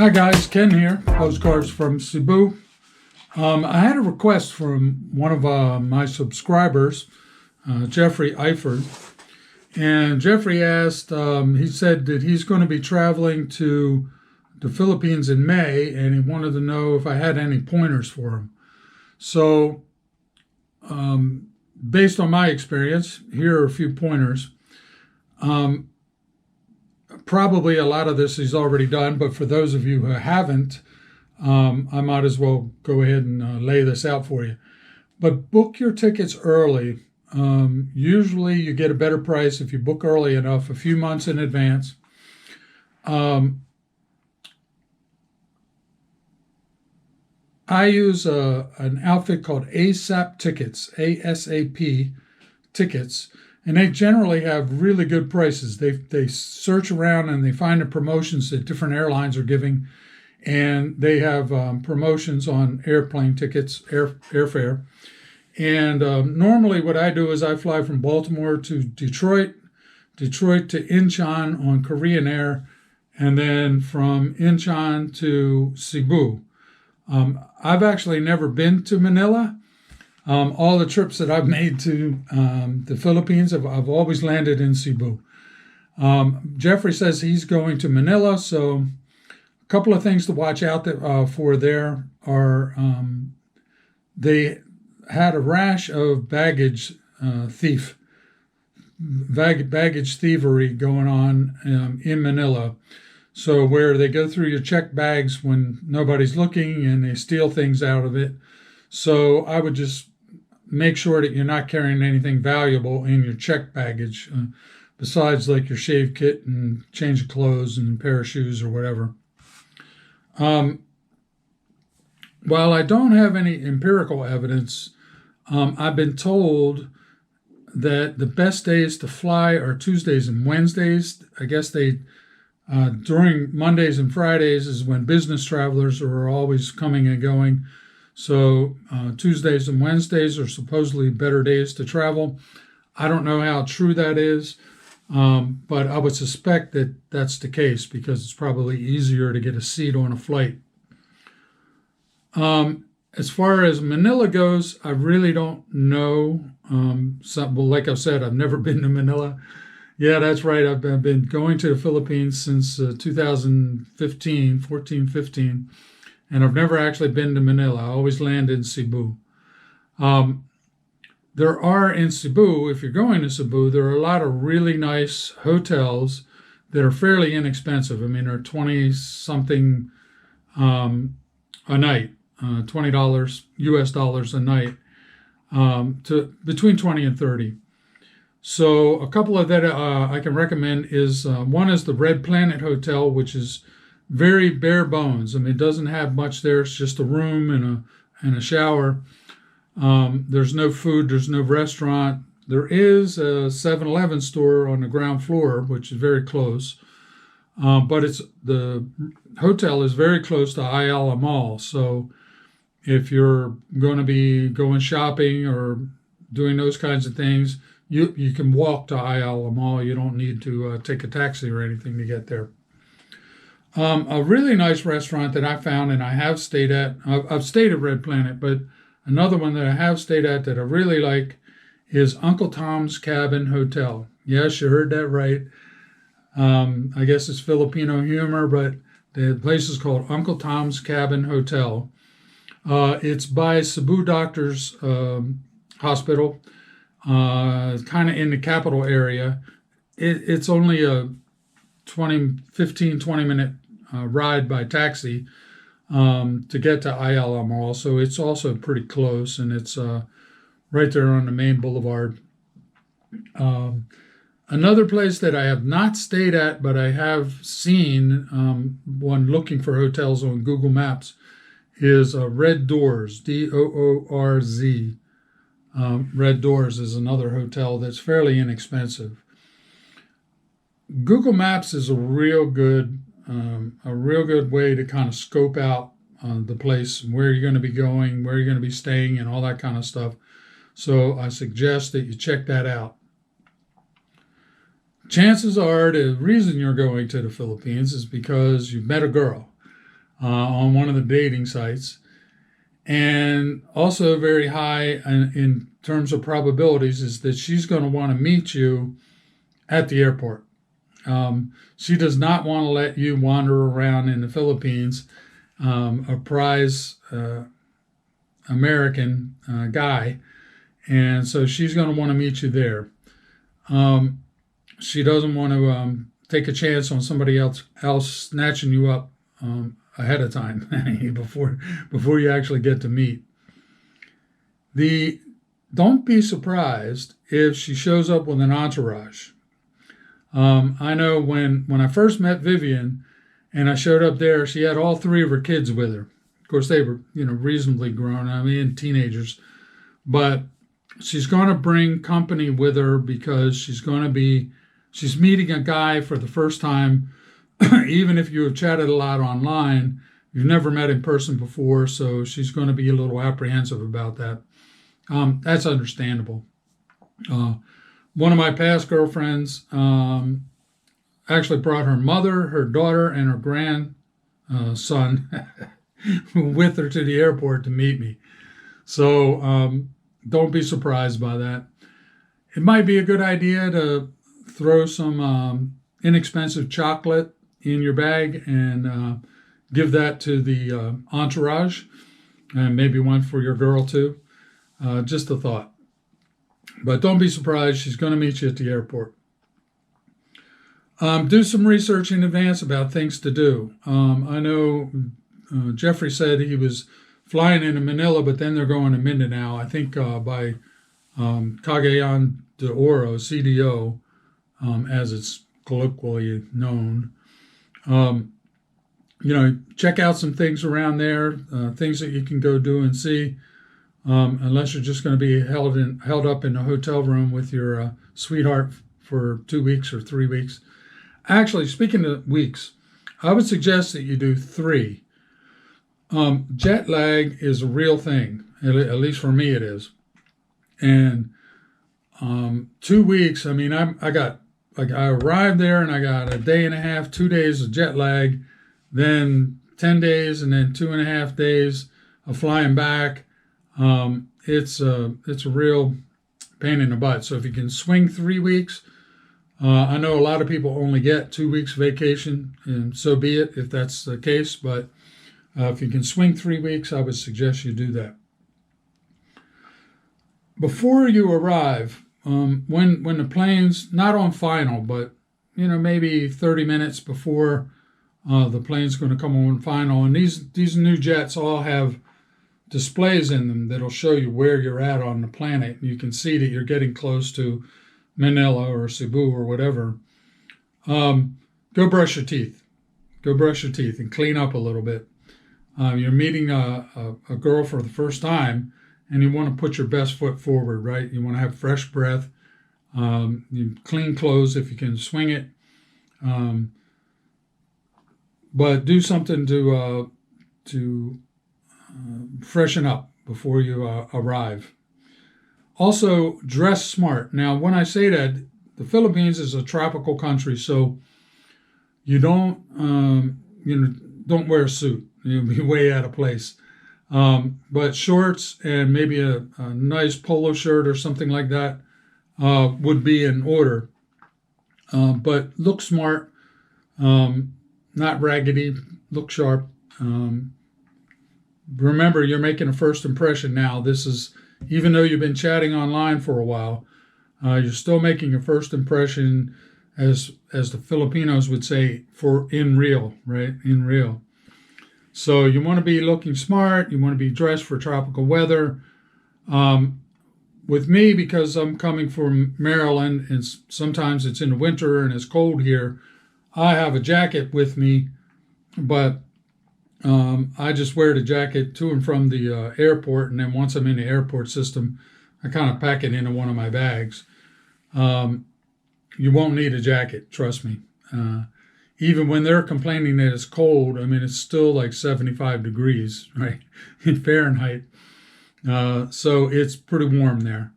Hi guys, Ken here, Postcards from Cebu. I had a request from one of my subscribers, Jeffrey Eifert, and Jeffrey asked, he said that he's going to be traveling to the Philippines in May, and he wanted to know if I had any pointers for him. So, based on my experience, here are a few pointers. Probably a lot of this he's already done, but for those of you who haven't, I might as well go ahead and lay this out for you. But book your tickets early. Usually you get a better price if you book early enough, a few months in advance. I use an outfit called ASAP Tickets, ASAP Tickets, and they generally have really good prices. They search around and they find the promotions that different airlines are giving, and they have promotions on airplane tickets, airfare. And normally what I do is I fly from Baltimore to Detroit to Incheon on Korean Air, and then from Incheon to Cebu. I've actually never been to Manila. All the trips that I've made to the Philippines, I've always landed in Cebu. Jeffrey says he's going to Manila, so a couple of things to watch out for there are they had a rash of baggage thievery going on in Manila. So where they go through your checked bags when nobody's looking and they steal things out of it. So I would just make sure that you're not carrying anything valuable in your checked baggage, besides like your shave kit and change of clothes and a pair of shoes or whatever. While I don't have any empirical evidence, I've been told that the best days to fly are Tuesdays and Wednesdays. I guess during Mondays and Fridays is when business travelers are always coming and going. So Tuesdays and Wednesdays are supposedly better days to travel. I don't know how true that is, but I would suspect that that's the case because it's probably easier to get a seat on a flight. As far as Manila goes, I really don't know. Well, like I said, I've never been to Manila. Yeah, that's right. I've been going to the Philippines since 2015, 14, 15. And I've never actually been to Manila. I always land in Cebu. There are in Cebu, if you're going to Cebu, there are a lot of really nice hotels that are fairly inexpensive. I mean, they're 20-something a night, $20 US dollars a night, to between 20 and 30. So a couple of that I can recommend is one is the Red Planet Hotel, which is very bare bones. I mean, it doesn't have much there. It's just a room and a shower. There's no food. There's no restaurant. There is a 7-Eleven store on the ground floor, which is very close. But the hotel is very close to Ayala Mall. So if you're going to be going shopping or doing those kinds of things, you can walk to Ayala Mall. You don't need to take a taxi or anything to get there. A really nice restaurant that I found and I have stayed at, I've stayed at Red Planet, but another one that I have stayed at that I really like is Uncle Tom's Cabin Hotel. Yes, you heard that right. I guess it's Filipino humor, but the place is called Uncle Tom's Cabin Hotel. It's by Cebu Doctors Hospital, kind of in the capital area. It's only a 20 minute ride by taxi to get to Ayala Mall. So it's also pretty close, and it's right there on the main boulevard. Another place that I have not stayed at, but I have seen when looking for hotels on Google Maps, is Red Doors, Doorz. Red Doors is another hotel that's fairly inexpensive. Google Maps is a real good way to kind of scope out the place, where you're going to be going, where you're going to be staying, and all that kind of stuff. So I suggest that you check that out. Chances are the reason you're going to the Philippines is because you met a girl. on one of the dating sites, and also very high in terms of probabilities is that she's going to want to meet you at the airport. She does not want to let you wander around in the Philippines, a prize American guy, and so she's going to want to meet you there. She doesn't want to take a chance on somebody else snatching you up ahead of time before you actually get to meet. Don't be surprised if she shows up with an entourage. I know when I first met Vivian and I showed up there, she had all three of her kids with her. Of course, they were, reasonably grown, teenagers. But she's going to bring company with her because she's meeting a guy for the first time. Even if you have chatted a lot online, you've never met in person before, so she's going to be a little apprehensive about that. That's understandable. One of my past girlfriends actually brought her mother, her daughter, and her grandson with her to the airport to meet me. So don't be surprised by that. It might be a good idea to throw some inexpensive chocolate in your bag and give that to the entourage, and maybe one for your girl too. Just a thought. But don't be surprised, she's going to meet you at the airport. Do some research in advance about things to do. I know Jeffrey said he was flying into Manila, but then they're going to Mindanao, I think by Cagayan de Oro, CDO, as it's colloquially known. Check out some things around there, things that you can go do and see, unless you're just going to be held up in a hotel room with your sweetheart for 2 weeks or 3 weeks. Actually, speaking of weeks, I would suggest that you do 3. Jet lag is a real thing, at least for me it is. And 2 weeks, I arrived there and I got a day and a half, 2 days of jet lag, then 10 days, and then 2.5 days of flying back. It's a real pain in the butt. So if you can swing 3 weeks, I know a lot of people only get 2 weeks vacation, and so be it if that's the case. But if you can swing 3 weeks, I would suggest you do that. Before you arrive, when the plane's not on final, but maybe 30 minutes before the plane's going to come on final, and these new jets all have displays in them that'll show you where you're at on the planet. You can see that you're getting close to Manila or Cebu or whatever. Go brush your teeth. Go brush your teeth and clean up a little bit. You're meeting a girl for the first time, and you want to put your best foot forward, right? You want to have fresh breath. You clean clothes if you can swing it. But do something to freshen up before you arrive. Also, dress smart. Now, when I say that, the Philippines is a tropical country, so you don't wear a suit. You'll be way out of place. But shorts and maybe a nice polo shirt or something like that would be in order. But look smart, not raggedy, look sharp. Remember, you're making a first impression now. This is, even though you've been chatting online for a while, you're still making a first impression, as the Filipinos would say, for in real, right? In real. So you want to be looking smart. You want to be dressed for tropical weather. With me, because I'm coming from Maryland, and sometimes it's in the winter and it's cold here, I have a jacket with me, but I just wear the jacket to and from the airport, and then once I'm in the airport system, I kind of pack it into one of my bags. You won't need a jacket, trust me. Even when they're complaining that it's cold, it's still like 75 degrees, right, in Fahrenheit. So it's pretty warm there.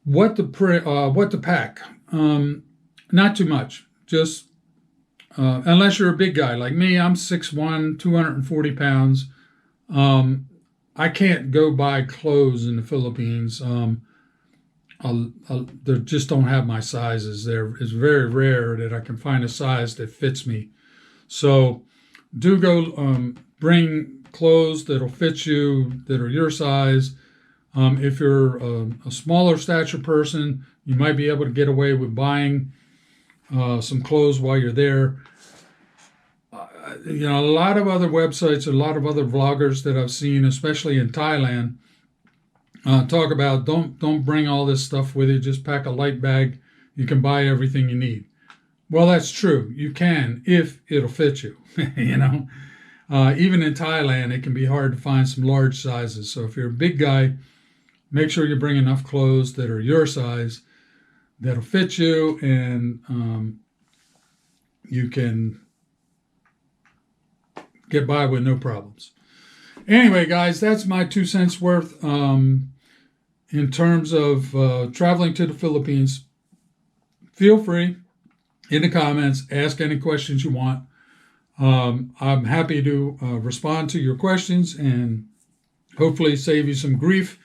What to pack? Not too much. Just unless you're a big guy like me. I'm 6'1", 240 pounds. I can't go buy clothes in the Philippines. They just don't have my sizes there. It's very rare that I can find a size that fits me. So do go bring clothes that'll fit you, that are your size. If you're a smaller stature person, you might be able to get away with buying some clothes while you're there. A lot of other websites, a lot of other vloggers that I've seen, especially in Thailand, talk about don't bring all this stuff with you. Just pack a light bag. You can buy everything you need. Well, that's true. You can if it'll fit you. Even in Thailand, it can be hard to find some large sizes. So if you're a big guy, make sure you bring enough clothes that are your size, that'll fit you, and you can get by with no problems. Anyway, guys, that's my 2 cents worth in terms of traveling to the Philippines. Feel free in the comments, ask any questions you want. I'm happy to respond to your questions and hopefully save you some grief.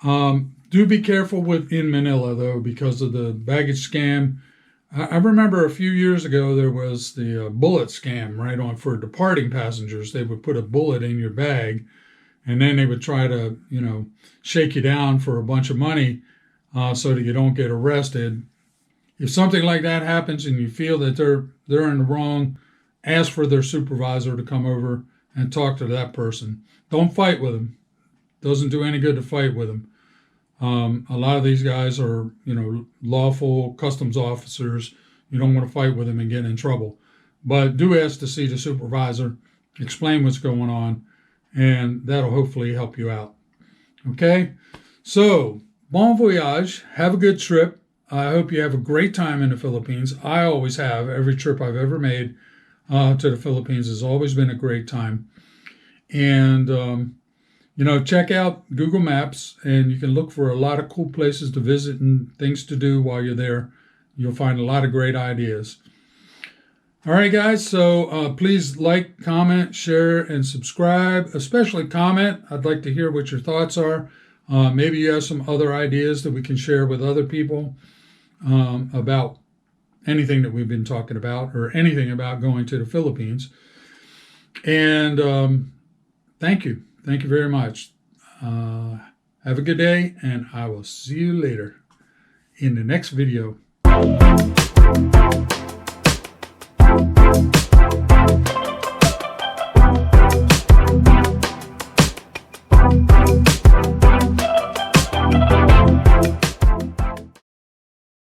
Do be careful in Manila, though, because of the baggage scam. I remember a few years ago there was the bullet scam right on for departing passengers. They would put a bullet in your bag, and then they would try to, shake you down for a bunch of money so that you don't get arrested. If something like that happens and you feel that they're in the wrong, ask for their supervisor to come over and talk to that person. Don't fight with them. Doesn't do any good to fight with them. A lot of these guys are, lawful customs officers. You don't want to fight with them and get in trouble. But do ask to see the supervisor, explain what's going on, and that'll hopefully help you out. Okay? So, bon voyage. Have a good trip. I hope you have a great time in the Philippines. I always have. Every trip I've ever made to the Philippines has always been a great time. And, check out Google Maps, and you can look for a lot of cool places to visit and things to do while you're there. You'll find a lot of great ideas. All right, guys, so please like, comment, share, and subscribe, especially comment. I'd like to hear what your thoughts are. Maybe you have some other ideas that we can share with other people about anything that we've been talking about or anything about going to the Philippines. And thank you. Thank you very much. Have a good day, and I will see you later in the next video.